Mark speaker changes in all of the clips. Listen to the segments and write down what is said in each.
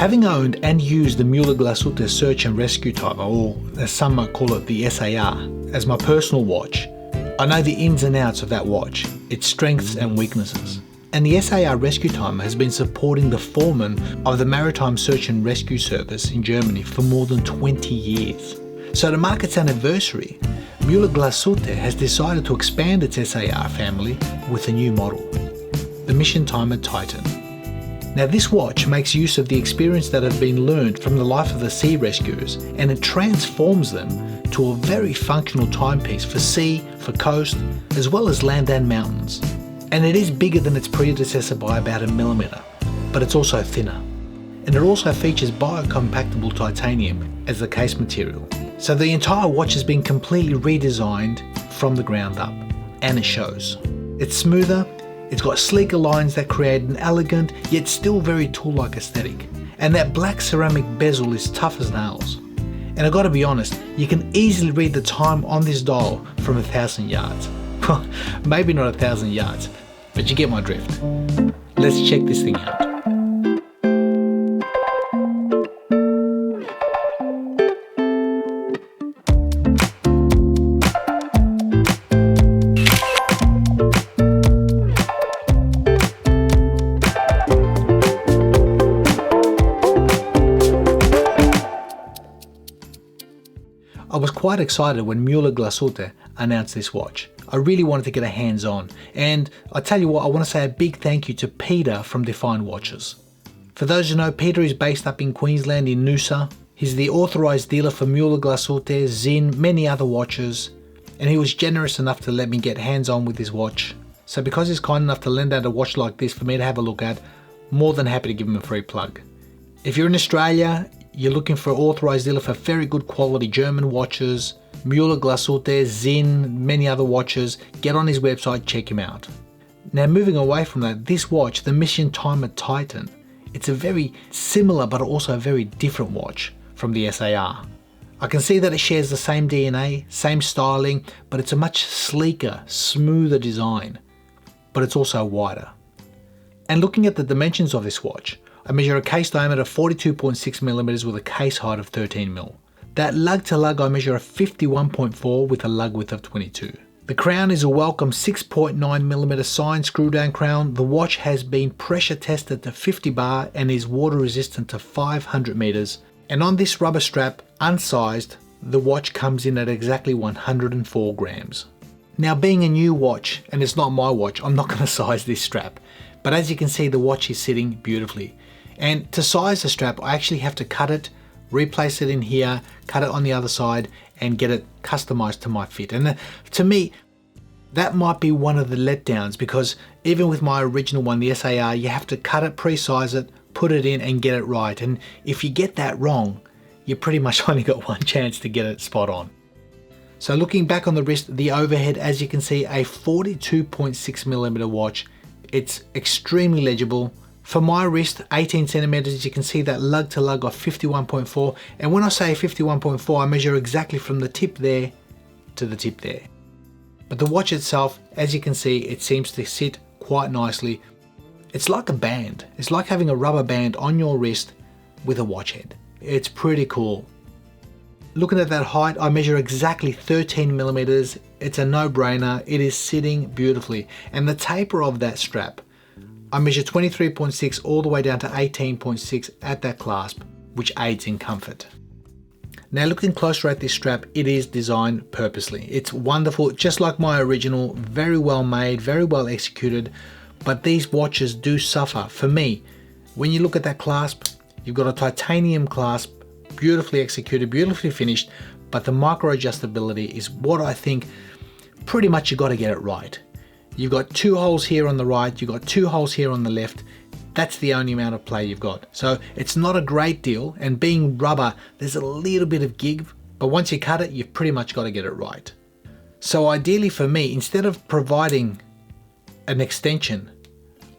Speaker 1: Having owned and used the Mühle-Glashütte search and rescue timer, or as some might call it, the S.A.R, as my personal watch, I know the ins and outs of that watch, its strengths and weaknesses. And the S.A.R rescue timer has been supporting the foreman of the Maritime Search and Rescue Service in Germany for more than 20 years. So to mark its anniversary, Mühle-Glashütte has decided to expand its S.A.R family with a new model, the Mission Timer Titan. Now this watch makes use of the experience that have been learned from the life of the sea rescuers, and it transforms them to a very functional timepiece for sea, for coast, as well as land and mountains. And it is bigger than its predecessor by about 1 millimeter, but it's also thinner. And it also features biocompatible titanium as the case material. So the entire watch has been completely redesigned from the ground up, and it shows. It's smoother, it's got sleeker lines that create an elegant yet still very tool-like aesthetic. And that black ceramic bezel is tough as nails. And I've got to be honest, you can easily read the time on this dial from 1,000 yards. Well, maybe not 1,000 yards, but you get my drift. Let's check this thing out. I was quite excited when Mühle-Glashütte announced this watch. I really wanted to get a hands-on, and I tell you what, I want to say a big thank you to Peter from Define Watches. For those who know, Peter is based up in Queensland in Noosa. He's the authorised dealer for Mühle-Glashütte, Zinn, many other watches, and he was generous enough to let me get hands-on with his watch. So because he's kind enough to lend out a watch like this for me to have a look at, more than happy to give him a free plug. If you're in Australia, you're looking for an authorised dealer for very good quality German watches, Mühle-Glashütte, Zinn, many other watches, get on his website, check him out. Now moving away from that, this watch, the Mission Timer Titan, it's a very similar but also a very different watch from the S.A.R. I can see that it shares the same DNA, same styling, but it's a much sleeker, smoother design, but it's also wider. And looking at the dimensions of this watch, I measure a case diameter of 42.6mm with a case height of 13mm. That lug to lug I measure a 51.4 with a lug width of 22. The crown is a welcome 6.9mm signed screw down crown. The watch has been pressure tested to 50 bar and is water resistant to 500 meters. And on this rubber strap, unsized, the watch comes in at exactly 104 grams. Now being a new watch, and it's not my watch, I'm not going to size this strap. But as you can see, the watch is sitting beautifully. And to size the strap, I actually have to cut it, replace it in here, cut it on the other side, and get it customized to my fit. And to me, that might be one of the letdowns, because even with my original one, the S.A.R, you have to cut it, pre-size it, put it in and get it right. And if you get that wrong, you pretty much only got one chance to get it spot on. So looking back on the wrist, the overhead, as you can see, a 42.6mm watch. It's extremely legible. For my wrist, 18 centimeters, you can see that lug to lug of 51.4. And when I say 51.4, I measure exactly from the tip there to the tip there. But the watch itself, as you can see, it seems to sit quite nicely. It's like a band. It's like having a rubber band on your wrist with a watch head. It's pretty cool. Looking at that height, I measure exactly 13mm. It's a no-brainer. It is sitting beautifully. And the taper of that strap, I measure 23.6 all the way down to 18.6 at that clasp, which aids in comfort. Now looking closer at this strap, it is designed purposely. It's wonderful, just like my original, very well made, very well executed, but these watches do suffer. For me, when you look at that clasp, you've got a titanium clasp, beautifully executed, beautifully finished, but the micro adjustability is what I think pretty much you got to get it right. You've got 2 holes here on the right, you've got 2 holes here on the left. That's the only amount of play you've got. So it's not a great deal, and being rubber, there's a little bit of give, but once you cut it, you've pretty much got to get it right. So ideally for me, instead of providing an extension,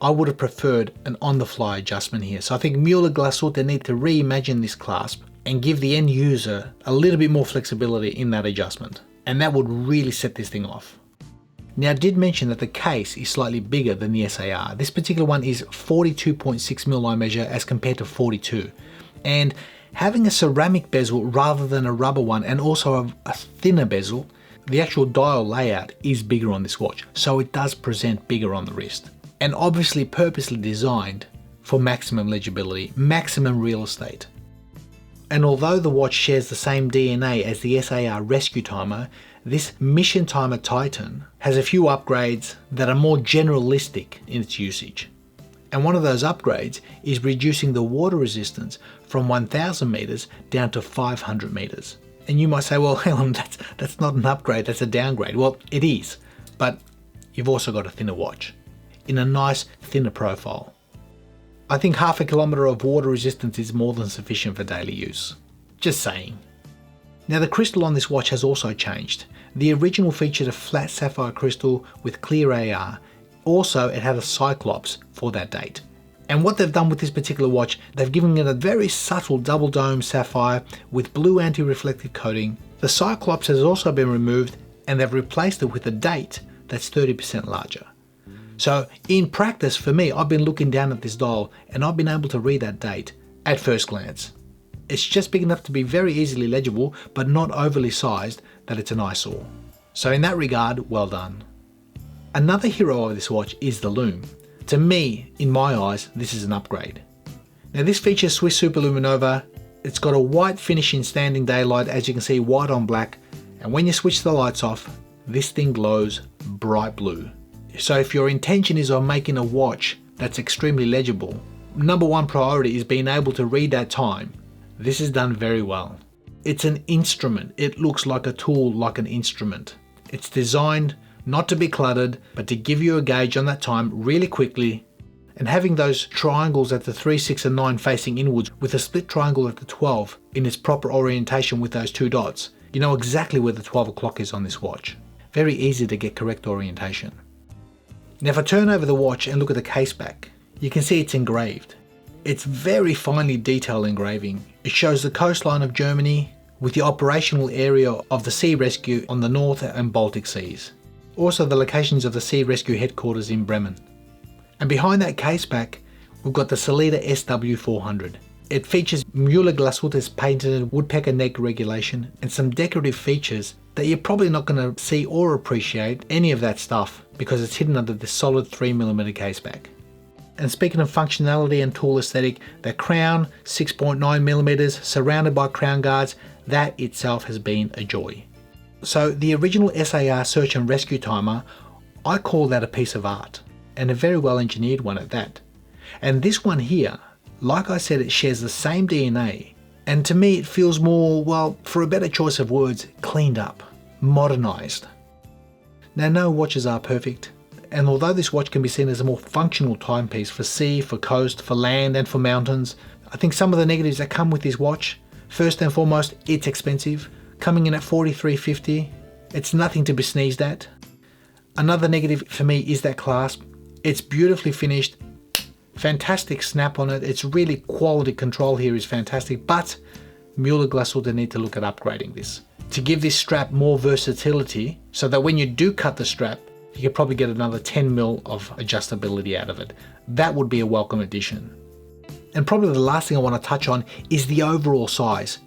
Speaker 1: I would have preferred an on-the-fly adjustment here. So I think Mühle-Glashütte need to reimagine this clasp and give the end user a little bit more flexibility in that adjustment. And that would really set this thing off. Now I did mention that the case is slightly bigger than the S.A.R. This particular one is 42.6mm eye measure as compared to 42. And having a ceramic bezel rather than a rubber one, and also a thinner bezel, the actual dial layout is bigger on this watch, so it does present bigger on the wrist. And obviously purposely designed for maximum legibility, maximum real estate. And although the watch shares the same DNA as the S.A.R rescue timer, this mission timer Titan has a few upgrades that are more generalistic in its usage. And one of those upgrades is reducing the water resistance from 1000 meters down to 500 meters. And you might say, well, hang on, that's not an upgrade, that's a downgrade. Well, it is, but you've also got a thinner watch in a nice thinner profile. I think half a kilometer of water resistance is more than sufficient for daily use. Just saying. Now the crystal on this watch has also changed. The original featured a flat sapphire crystal with clear AR. Also, it had a cyclops for that date. And what they've done with this particular watch, they've given it a very subtle double dome sapphire with blue anti-reflective coating. The cyclops has also been removed and they've replaced it with a date that's 30% larger. So in practice for me, I've been looking down at this dial and I've been able to read that date at first glance. It's just big enough to be very easily legible, but not overly sized that it's an eyesore. So in that regard, well done. Another hero of this watch is the Lume. To me, in my eyes, this is an upgrade. Now this features Swiss Superluminova. It's got a white finish in standing daylight, as you can see, white on black. And when you switch the lights off, this thing glows bright blue. So if your intention is on making a watch that's extremely legible, number one priority is being able to read that time. This is done very well. It's an instrument. It looks like a tool, like an instrument. It's designed not to be cluttered, but to give you a gauge on that time really quickly. And having those triangles at the 3, 6 and 9 facing inwards with a split triangle at the 12 in its proper orientation with those 2 dots, you know exactly where the 12 o'clock is on this watch. Very easy to get correct orientation. Now if I turn over the watch and look at the case back, you can see it's engraved. It's very finely detailed engraving. It shows the coastline of Germany with the operational area of the sea rescue on the North and Baltic Seas. Also the locations of the sea rescue headquarters in Bremen. And behind that case back, we've got the Sellita SW400. It features Mühle-Glashütte's patented woodpecker neck regulation and some decorative features that you're probably not going to see or appreciate any of that stuff because it's hidden under this solid 3mm case back. And speaking of functionality and tool aesthetic, the crown, 6.9mm, surrounded by crown guards, that itself has been a joy. So the original S.A.R search and rescue timer, I call that a piece of art, and a very well engineered one at that. And this one here, like I said, it shares the same DNA, and to me it feels more, well, for a better choice of words, cleaned up, modernized. Now no watches are perfect, and although this watch can be seen as a more functional timepiece for sea, for coast, for land and for mountains, I think some of the negatives that come with this watch, first and foremost, it's expensive, coming in at $43.50, it's nothing to be sneezed at. Another negative for me is that clasp. It's beautifully finished, fantastic snap on it, it's really quality control here is fantastic, but Mühle-Glashütte need to look at upgrading this to give this strap more versatility so that when you do cut the strap, you could probably get another 10mm of adjustability out of it. That would be a welcome addition. And probably the last thing I want to touch on is the overall size.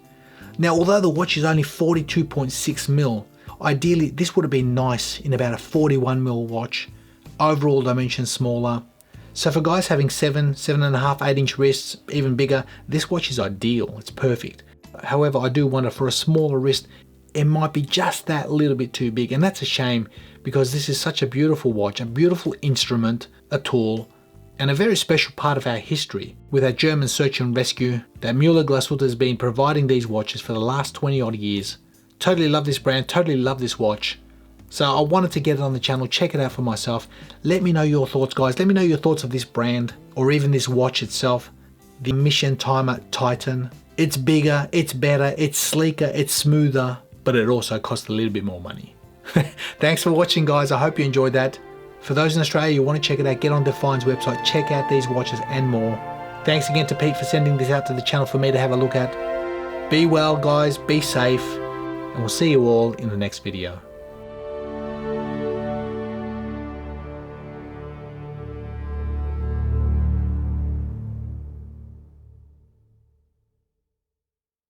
Speaker 1: Now, although the watch is only 42.6mm, ideally this would have been nice in about a 41mm watch, overall dimensions smaller. So for guys having 7, 7.5, 8-inch wrists, even bigger, this watch is ideal, it's perfect. However, I do wonder for a smaller wrist, it might be just that little bit too big, and that's a shame because this is such a beautiful watch, a beautiful instrument, a tool, and a very special part of our history with our German search and rescue that Mühle-Glashütte has been providing these watches for the last 20 odd years. Totally love this brand, totally love this watch. So I wanted to get it on the channel, check it out for myself. Let me know your thoughts, guys. Let me know your thoughts of this brand or even this watch itself. The Mission Timer Titan. It's bigger, it's better, it's sleeker, it's smoother, but it also costs a little bit more money. Thanks for watching, guys. I hope you enjoyed that. For those in Australia who want to check it out, get on Define's website, check out these watches and more. Thanks again to Pete for sending this out to the channel for me to have a look at. Be well, guys, be safe, and we'll see you all in the next video.